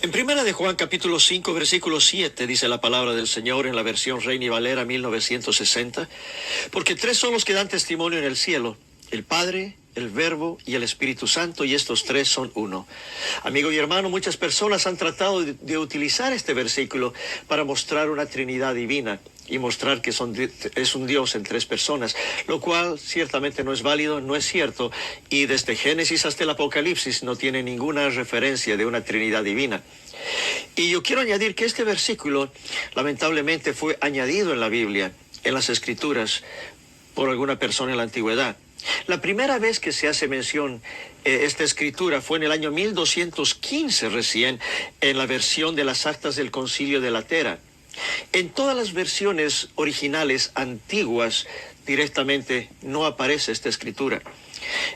En Primera de Juan, capítulo 5, versículo 7, dice la palabra del Señor en la versión Reina y Valera 1960, porque tres son los que dan testimonio en el cielo, el Padre, el Verbo y el Espíritu Santo, y estos tres son uno. Amigo y hermano, muchas personas han tratado de utilizar este versículo para mostrar una Trinidad divina y mostrar que es un Dios en tres personas, lo cual ciertamente no es válido, no es cierto, y desde Génesis hasta el Apocalipsis no tiene ninguna referencia de una Trinidad divina. Y yo quiero añadir que este versículo lamentablemente fue añadido en la Biblia, en las Escrituras, por alguna persona en la antigüedad. La primera vez que se hace mención esta escritura fue en el año 1215 recién, en la versión de las actas del Concilio de Latera. En todas las versiones originales antiguas directamente no aparece esta escritura.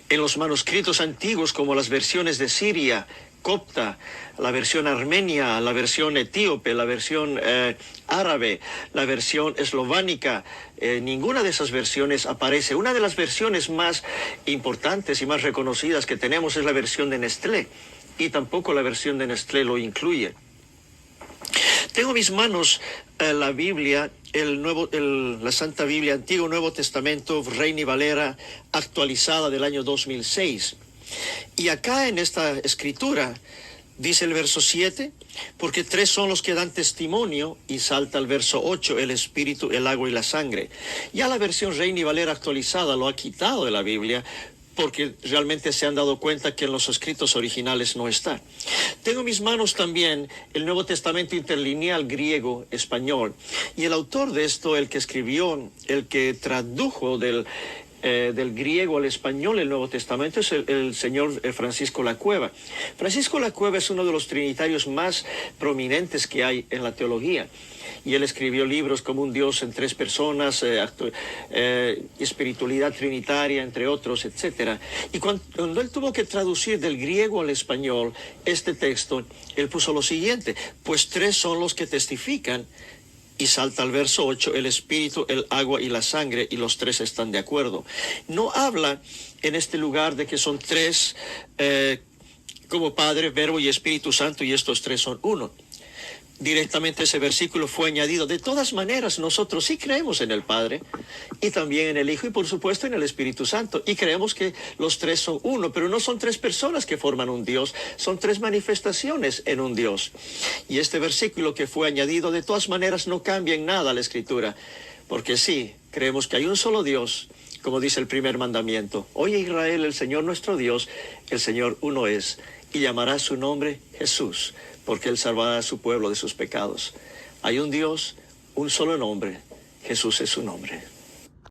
En los manuscritos antiguos, como las versiones de Siria, copta, la versión armenia, la versión etíope, la versión árabe, la versión eslovánica, ninguna de esas versiones aparece. Una de las versiones más importantes y más reconocidas que tenemos es la versión de Nestlé, y tampoco la versión de Nestlé lo incluye. Tengo en mis manos la Biblia, la Santa Biblia, Antiguo Nuevo Testamento, Reina y Valera, actualizada del año 2006. Y acá en esta escritura dice el verso 7, porque tres son los que dan testimonio, y salta el verso 8, el Espíritu, el agua y la sangre. Ya la versión Reina y Valera actualizada lo ha quitado de la Biblia, porque realmente se han dado cuenta que en los escritos originales no está. Tengo en mis manos también el Nuevo Testamento interlineal griego-español, y el autor de esto, el que escribió, el que tradujo del griego al español el Nuevo Testamento, es el señor Francisco Lacueva. Francisco Lacueva es uno de los trinitarios más prominentes que hay en la teología, y él escribió libros como Un Dios en tres personas, espiritualidad trinitaria, entre otros, etc. Y cuando él tuvo que traducir del griego al español este texto, él puso lo siguiente: pues tres son los que testifican. Y salta al verso 8, el Espíritu, el agua y la sangre, y los tres están de acuerdo. No habla en este lugar de que son tres como Padre, Verbo y Espíritu Santo, y estos tres son uno. Directamente ese versículo fue añadido. De todas maneras, nosotros sí creemos en el Padre, y también en el Hijo, y por supuesto en el Espíritu Santo, y creemos que los tres son uno, pero no son tres personas que forman un Dios, son tres manifestaciones en un Dios. Y este versículo que fue añadido de todas maneras no cambia en nada la Escritura, porque sí, creemos que hay un solo Dios, como dice el primer mandamiento: oye Israel, el Señor nuestro Dios, el Señor uno es, y llamará su nombre Jesús, porque Él salvará a su pueblo de sus pecados. Hay un Dios, un solo nombre, Jesús es su nombre.